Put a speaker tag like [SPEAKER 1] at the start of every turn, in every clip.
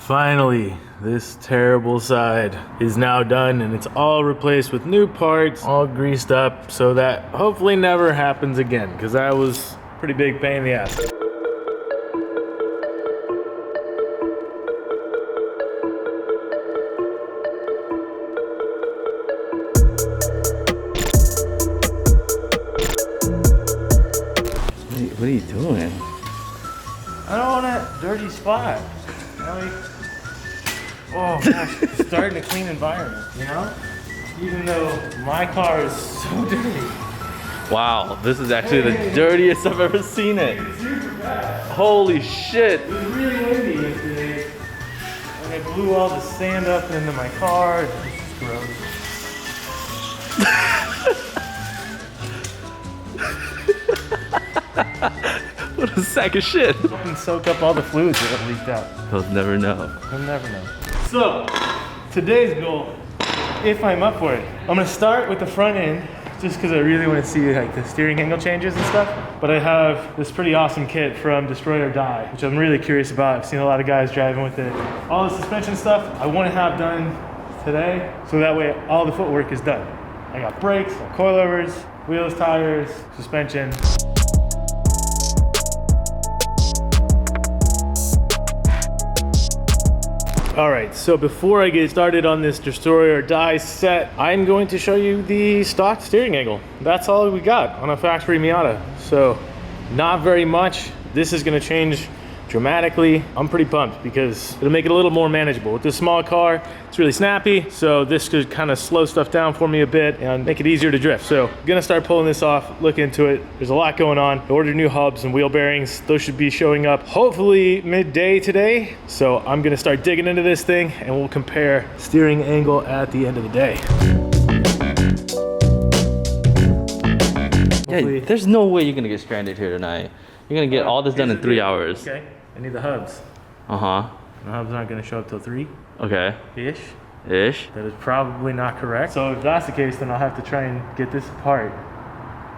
[SPEAKER 1] Finally, this terrible side is now done and it's all replaced with new parts, all greased up, so that hopefully never happens again, because that was a pretty big pain in the ass.
[SPEAKER 2] What are you doing?
[SPEAKER 1] I don't want that dirty spot. Oh gosh, starting a clean environment, you know? Even though my car is so dirty.
[SPEAKER 2] Wow, this is actually the dirtiest I've ever seen it.
[SPEAKER 1] It's super bad.
[SPEAKER 2] Holy shit.
[SPEAKER 1] It was really windy yesterday, and it blew all the sand up into my car. It's just gross.
[SPEAKER 2] What a sack of shit.
[SPEAKER 1] You can soak up all the fluids that have leaked out.
[SPEAKER 2] You'll never know.
[SPEAKER 1] You'll never know. So, today's goal, if I'm up for it, I'm gonna start with the front end, just because I really want to see like the steering angle changes and stuff. But I have this pretty awesome kit from Destroy or Die, which I'm really curious about. I've seen a lot of guys driving with it. All the suspension stuff I want to have done today, so that way all the footwork is done. I got brakes, coilovers, wheels, tires, suspension. All right, so before I get started on this Destroy or Die set, I'm going to show you the stock steering angle. That's all we got on a factory Miata. So not very much. This is gonna change dramatically. I'm pretty pumped because it'll make it a little more manageable. With this small car, it's really snappy, so this could kind of slow stuff down for me a bit and make it easier to drift. So I'm gonna start pulling this off, look into it. There's a lot going on. I ordered new hubs and wheel bearings. Those should be showing up hopefully midday today. So I'm gonna start digging into this thing and we'll compare steering angle at the end of the day.
[SPEAKER 2] Yeah, there's no way you're gonna get stranded here tonight. You're gonna get all this done in 3 hours.
[SPEAKER 1] Okay, I need the hubs.
[SPEAKER 2] Uh-huh.
[SPEAKER 1] The hubs aren't gonna show up till 3.
[SPEAKER 2] Okay.
[SPEAKER 1] Ish. That is probably not correct. So if that's the case, then I'll have to try and get this apart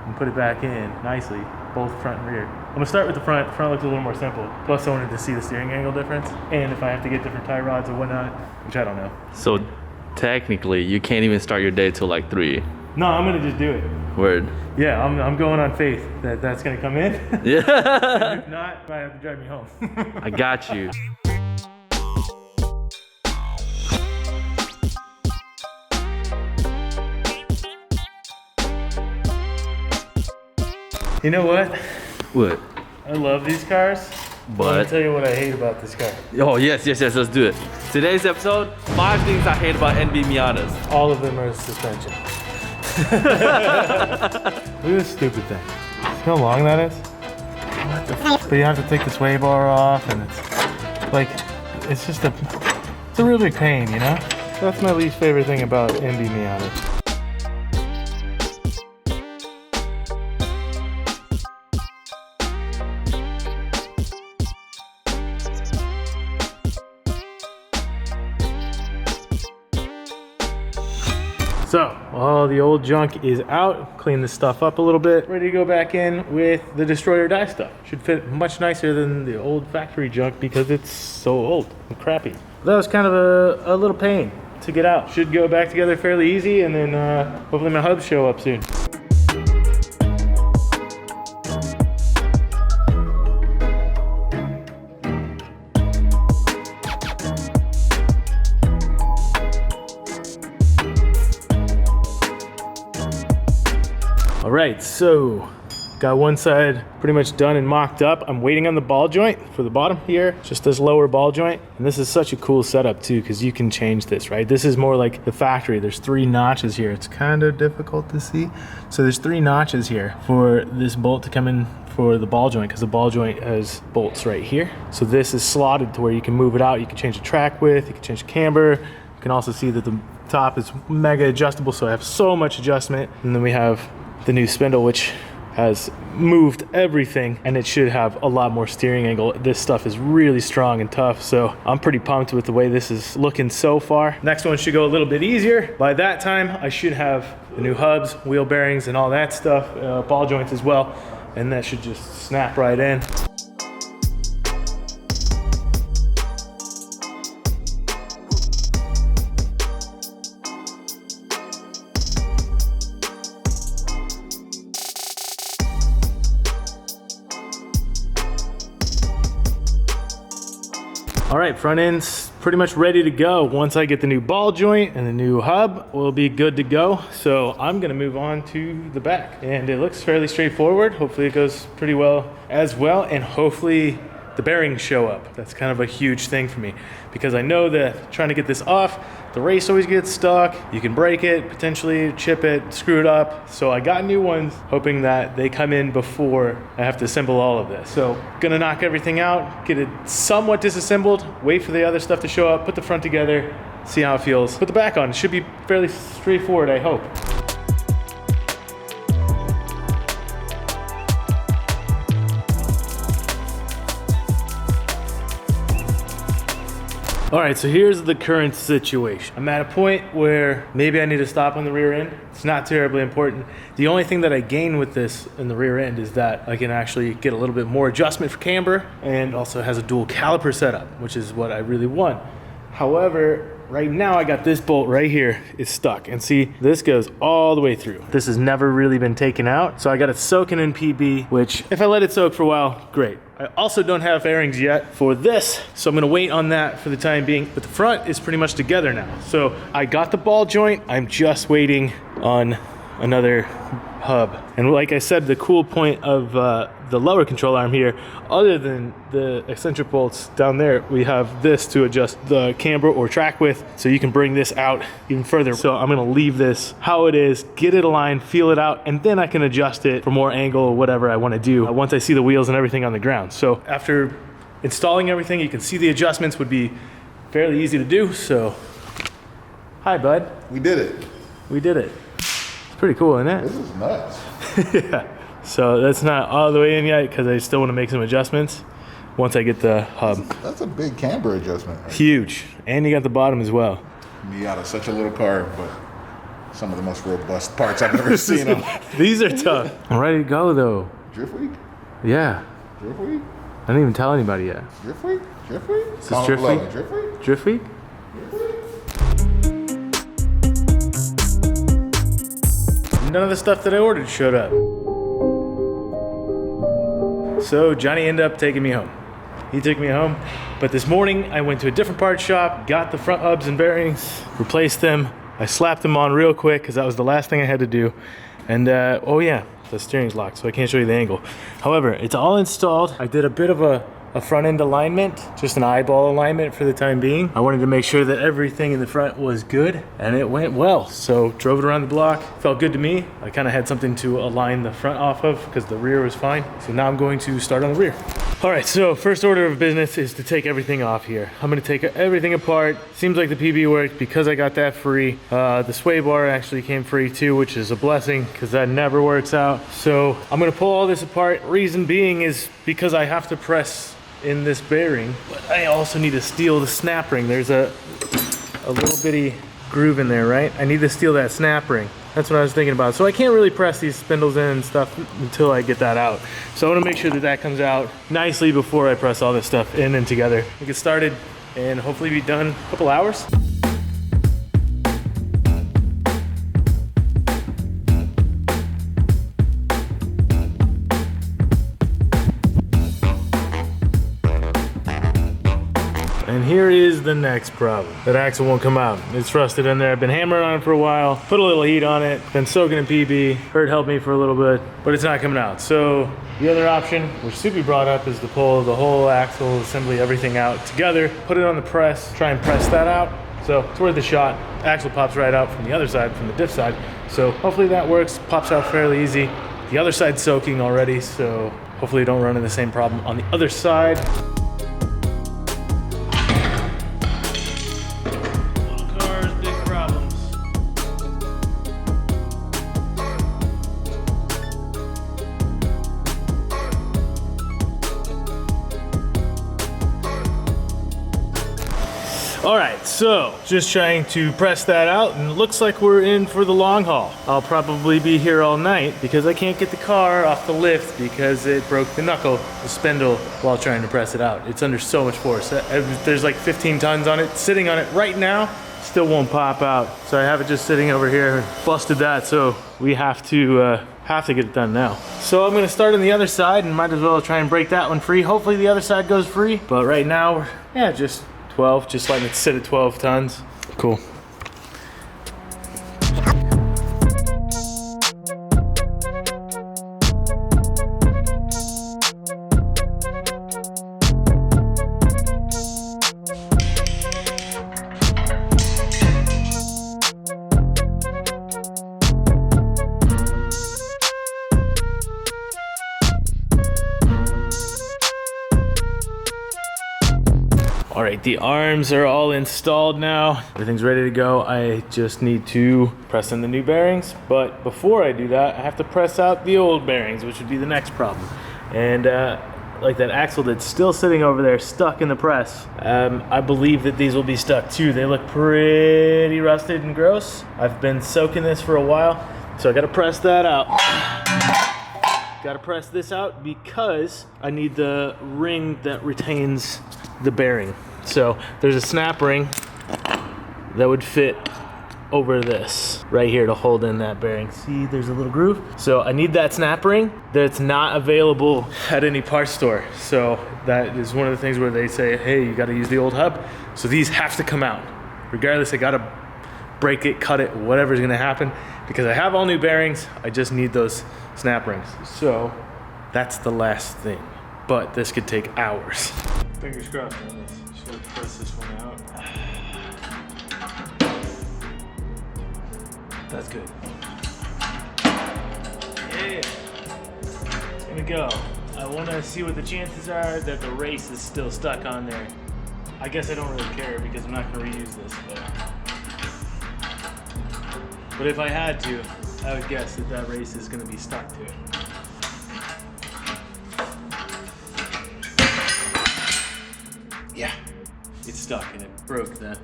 [SPEAKER 1] and put it back in nicely, both front and rear. I'm gonna start with the front. The front looks a little more simple. Plus I wanted to see the steering angle difference and if I have to get different tie rods or whatnot, which I don't know.
[SPEAKER 2] So technically, you can't even start your day till like 3.
[SPEAKER 1] No, I'm gonna just do it.
[SPEAKER 2] Word.
[SPEAKER 1] Yeah, I'm going on faith that that's gonna come in.
[SPEAKER 2] Yeah.
[SPEAKER 1] If not, you might have to drive me home.
[SPEAKER 2] I got you.
[SPEAKER 1] You know what?
[SPEAKER 2] What?
[SPEAKER 1] I love these cars.
[SPEAKER 2] But
[SPEAKER 1] Let me tell you what I hate about this car.
[SPEAKER 2] oh yes, let's do it. Today's episode, 5 things I hate about NB Miatas.
[SPEAKER 1] All of them are suspension. Look at this stupid thing. See how long that is? What the f? But you have to take the sway bar off and it's like, it's just a real big pain, you know? That's my least favorite thing about NB Miatas. So, all the old junk is out. Clean this stuff up a little bit. Ready to go back in with the Destroy or Die stuff. Should fit much nicer than the old factory junk because it's so old and crappy. That was kind of a little pain to get out. Should go back together fairly easy and then hopefully my hubs show up soon. All right, so got one side pretty much done and mocked up. I'm waiting on the ball joint for the bottom here, just this lower ball joint. And this is such a cool setup too, because you can change this, right? This is more like the factory. There's 3 notches here. It's kind of difficult to see. So there's 3 notches here for this bolt to come in for the ball joint, because the ball joint has bolts right here. So this is slotted to where you can move it out. You can change the track width, you can change the camber. You can also see that the top is mega adjustable, so I have so much adjustment. And then we have the new spindle, which has moved everything, and it should have a lot more steering angle. This stuff is really strong and tough, so I'm pretty pumped with the way this is looking so far. Next one should go a little bit easier. By that time, I should have the new hubs, wheel bearings, and all that stuff, ball joints as well, and that should just snap right in. right, front end's pretty much ready to go. Once I get the new ball joint and the new hub, we'll be good to go. So I'm gonna move on to the back, and it looks fairly straightforward. Hopefully it goes pretty well as well, and hopefully the bearings show up. That's kind of a huge thing for me, because I know that trying to get this off, the race always gets stuck. You can break it, potentially chip it, screw it up. So I got new ones, hoping that they come in before I have to assemble all of this. So gonna knock everything out, get it somewhat disassembled, wait for the other stuff to show up, put the front together, see how it feels. Put the back on. It should be fairly straightforward, I hope. All right, so here's the current situation. I'm at a point where maybe I need to stop on the rear end. It's not terribly important. The only thing that I gain with this in the rear end is that I can actually get a little bit more adjustment for camber, and also has a dual caliper setup, which is what I really want. However, right now I got this bolt right here, it's stuck. And see, this goes all the way through. This has never really been taken out. So I got it soaking in PB, which if I let it soak for a while, great. I also don't have bearings yet for this, so I'm gonna wait on that for the time being, but the front is pretty much together now. So I got the ball joint, I'm just waiting on another hub. And like I said, the cool point of the lower control arm here, other than the eccentric bolts down there, we have this to adjust the camber or track with, so you can bring this out even further. So I'm gonna leave this how it is, get it aligned, feel it out, and then I can adjust it for more angle or whatever I wanna do once I see the wheels and everything on the ground. So after installing everything, you can see the adjustments would be fairly easy to do. So, hi bud.
[SPEAKER 3] We did it.
[SPEAKER 1] We did it. Pretty cool, isn't it?
[SPEAKER 3] This is nuts.
[SPEAKER 1] Yeah. So that's not all the way in yet, because I still want to make some adjustments once I get the hub.
[SPEAKER 3] That's a big camber adjustment. Right?
[SPEAKER 1] Huge. And you got the bottom as well.
[SPEAKER 3] Miata, such a little car, but some of the most robust parts I've ever seen them.
[SPEAKER 1] These are tough. I'm ready to go though.
[SPEAKER 3] Drift week?
[SPEAKER 1] Yeah.
[SPEAKER 3] Drift week?
[SPEAKER 1] I didn't even tell anybody yet.
[SPEAKER 3] Drift week? Drift week?
[SPEAKER 1] Is this Drift Week?
[SPEAKER 3] Drift week?
[SPEAKER 1] Drift Week? None of the stuff that I ordered showed up. So Johnny ended up taking me home. He took me home, but this morning I went to a different part shop, got the front hubs and bearings, replaced them. I slapped them on real quick because that was the last thing I had to do. And oh yeah, the steering's locked, so I can't show you the angle. However, it's all installed. I did a bit of a front end alignment, just an eyeball alignment for the time being. I wanted to make sure that everything in the front was good, and it went well. So drove it around the block, felt good to me. I kind of had something to align the front off of because the rear was fine. So now I'm going to start on the rear. All right, so first order of business is to take everything off here. I'm gonna take everything apart. Seems like the PB worked because I got that free. The sway bar actually came free too, which is a blessing because that never works out. So I'm gonna pull all this apart. Reason being is because I have to press in this bearing, but I also need to steel the snap ring. There's a little bitty groove in there, right? I need to steel that snap ring. That's what I was thinking about. So I can't really press these spindles in and stuff until I get that out. So I want to make sure that that comes out nicely before I press all this stuff in and together. We get started and hopefully be done in a couple hours. And here is the next problem. That axle won't come out. It's rusted in there. I've been hammering on it for a while, put a little heat on it, been soaking in PB. Hurt helped me for a little bit, but it's not coming out. So the other option, which Soupy brought up, is to pull the whole axle assembly, everything out together, put it on the press, try and press that out. So it's worth a shot. Axle pops right out from the other side, from the diff side. So hopefully that works, pops out fairly easy. The other side's soaking already, so hopefully don't run into the same problem on the other side. All right, so just trying to press that out, and it looks like we're in for the long haul. I'll probably be here all night because I can't get the car off the lift because it broke the knuckle, the spindle, while trying to press it out. It's under so much force. There's like 15 tons on it. Sitting on it right now, still won't pop out. So I have it just sitting over here, busted that, so we have to get it done now. So I'm gonna start on the other side and might as well try and break that one free. Hopefully the other side goes free, but right now, yeah, just 12, just letting it sit at 12 tons. Cool. All right, the arms are all installed now. Everything's ready to go. I just need to press in the new bearings. But before I do that, I have to press out the old bearings, which would be the next problem. And like that axle that's still sitting over there, stuck in the press, I believe that these will be stuck too. They look pretty rusted and gross. I've been soaking this for a while, so I gotta press that out. Gotta press this out because I need the ring that retains the bearing. So there's a snap ring that would fit over this right here to hold in that bearing. See, there's a little groove. So I need that snap ring that's not available at any parts store. So that is one of the things where they say, hey, you gotta use the old hub. So these have to come out. Regardless, I gotta break it, cut it, whatever's gonna happen. Because I have all new bearings, I just need those snap rings. So that's the last thing. But this could take hours. Fingers crossed on this. Just gotta press this one out. That's good. Yeah. It's gonna go. I wanna see what the chances are that the race is still stuck on there. I guess I don't really care because I'm not gonna reuse this. But if I had to, I would guess that that race is gonna be stuck to it. Yeah, it's stuck and it broke the,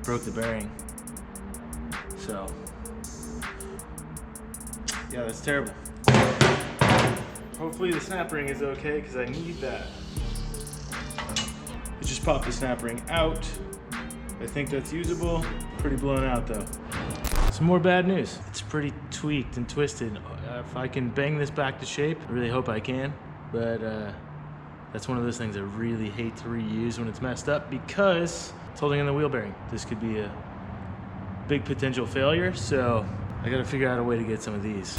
[SPEAKER 1] broke the bearing. So, yeah, that's terrible. Hopefully the snap ring is okay because I need that. I just popped the snap ring out. I think that's usable. Pretty blown out though. Some more bad news. It's pretty tweaked and twisted. If I can bang this back to shape, I really hope I can. But that's one of those things I really hate to reuse when it's messed up because it's holding on the wheel bearing. This could be a big potential failure, so I gotta figure out a way to get some of these.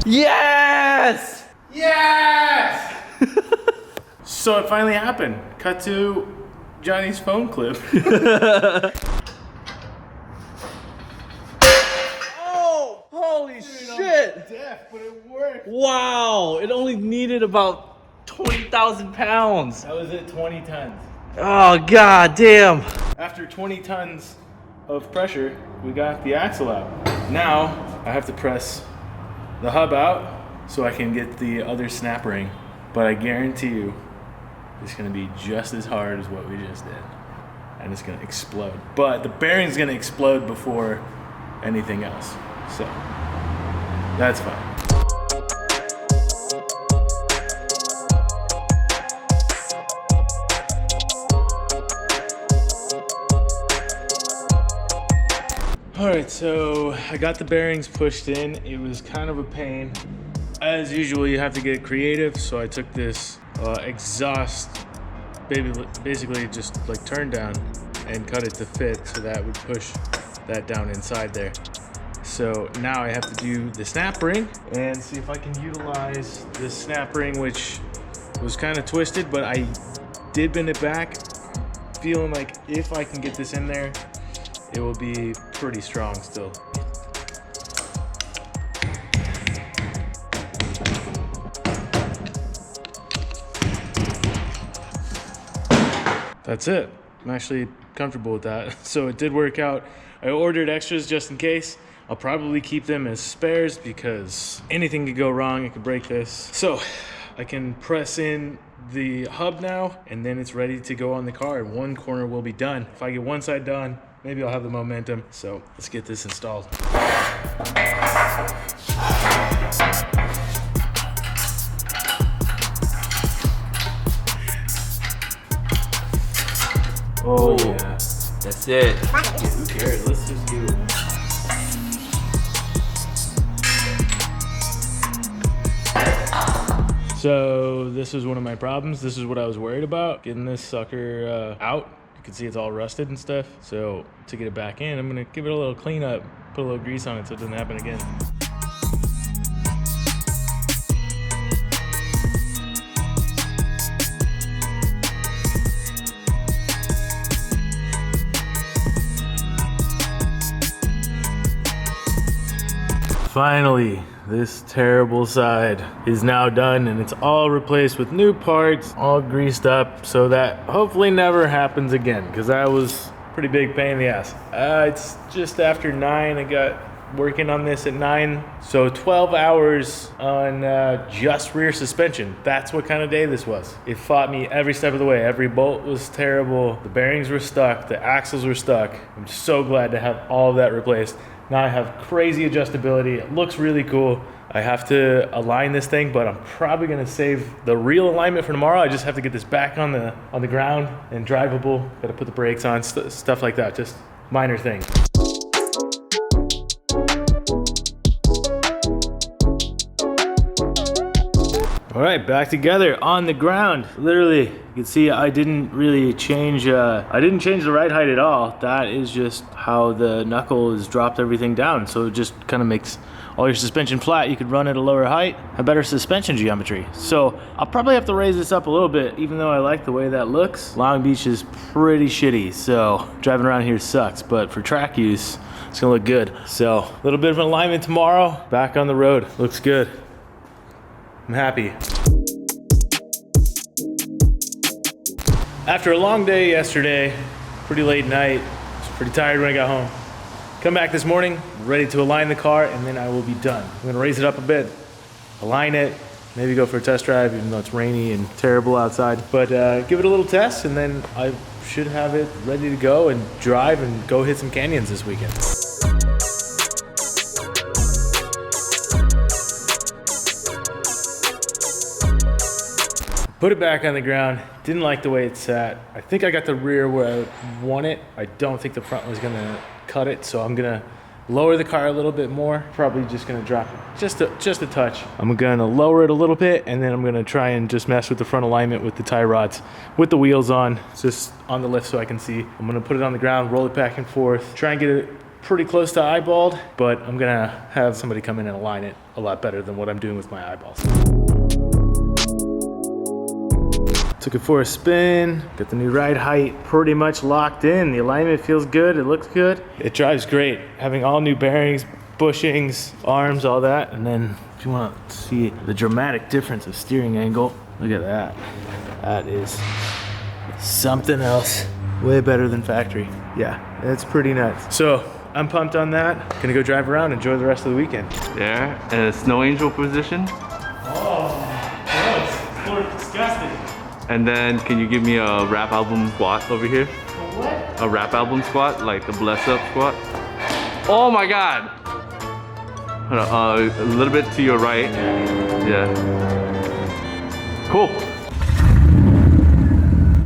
[SPEAKER 2] Yes!
[SPEAKER 1] Yes! So it finally happened. Cut to Johnny's phone clip.
[SPEAKER 2] Oh, holy shit!
[SPEAKER 1] Deaf, but it worked.
[SPEAKER 2] Wow, it only needed about 20,000 pounds.
[SPEAKER 1] That was at 20 tons.
[SPEAKER 2] Oh, god damn.
[SPEAKER 1] After 20 tons of pressure, we got the axle out. Now I have to press the hub out so I can get the other snap ring. But I guarantee you, it's gonna be just as hard as what we just did. And it's gonna explode. But the bearing's gonna explode before anything else. So, that's fine. All right, so I got the bearings pushed in. It was kind of a pain. As usual, you have to get creative. So I took this exhaust, basically just like turn down and cut it to fit so that would push that down inside there. So now I have to do the snap ring and see if I can utilize this snap ring, which was kind of twisted, but I did bend it back, feeling like if I can get this in there, it will be pretty strong still. That's it. I'm actually comfortable with that. So it did work out. I ordered extras just in case. I'll probably keep them as spares because anything could go wrong. It could break this. So I can press in the hub now and then it's ready to go on the car. One corner will be done. If I get one side done, maybe I'll have the momentum. So let's get this installed. Oh yeah.
[SPEAKER 2] That's it.
[SPEAKER 1] Yeah, who cares? Let's just do it. So this was one of my problems. This is what I was worried about, getting this sucker out. You can see it's all rusted and stuff. So to get it back in, I'm gonna give it a little cleanup, put a little grease on it so it doesn't happen again. Finally, this terrible side is now done and it's all replaced with new parts, all greased up, so that hopefully never happens again, because that was a pretty big pain in the ass. It's just after 9. I got working on this at 9, so 12 hours on just rear suspension. That's what kind of day this was. It fought me every step of the way. Every bolt was terrible, the bearings were stuck, the axles were stuck. I'm so glad to have all of that replaced. Now I have crazy adjustability. It looks really cool. I have to align this thing, but I'm probably gonna save the real alignment for tomorrow. I just have to get this back on the ground and drivable. Gotta put the brakes on, stuff like that, just minor things. All right, back together on the ground. Literally, you can see I didn't really change, I didn't change the ride height at all. That is just how the knuckle has dropped everything down. So it just kind of makes all your suspension flat. You could run at a lower height, have better suspension geometry. So I'll probably have to raise this up a little bit, even though I like the way that looks. Long Beach is pretty shitty, so driving around here sucks, but for track use, it's gonna look good. So a little bit of alignment tomorrow, back on the road, looks good. I'm happy. After a long day yesterday, pretty late night, I was pretty tired when I got home. Come back this morning, ready to align the car, and then I will be done. I'm gonna raise it up a bit, align it, maybe go for a test drive, even though it's rainy and terrible outside. But give it a little test, and then I should have it ready to go and drive and go hit some canyons this weekend. Put it back on the ground. Didn't like the way it sat. I think I got the rear where I want it. I don't think the front was gonna cut it, so I'm gonna lower the car a little bit more. Probably just gonna drop it just a touch. I'm gonna lower it a little bit, and then I'm gonna try and just mess with the front alignment with the tie rods, with the wheels on, just on the lift so I can see. I'm gonna put it on the ground, roll it back and forth, try and get it pretty close to eyeballed, but I'm gonna have somebody come in and align it a lot better than what I'm doing with my eyeballs. Took it for a spin, got the new ride height pretty much locked in. The alignment feels good, it looks good. It drives great, having all new bearings, bushings, arms, all that. And then if you want to see the dramatic difference of steering angle, look at that. That is something else. Way better than factory. Yeah, it's pretty nuts. So I'm pumped on that. Gonna go drive around, enjoy the rest of the weekend.
[SPEAKER 2] There, in a snow angel position.
[SPEAKER 1] Oh, gross. It looks disgusting.
[SPEAKER 2] And then can you give me a rap album squat over here?
[SPEAKER 1] What?
[SPEAKER 2] A rap album squat, like the bless up squat. Oh my God. Hold on, a little bit to your right. Yeah. Cool.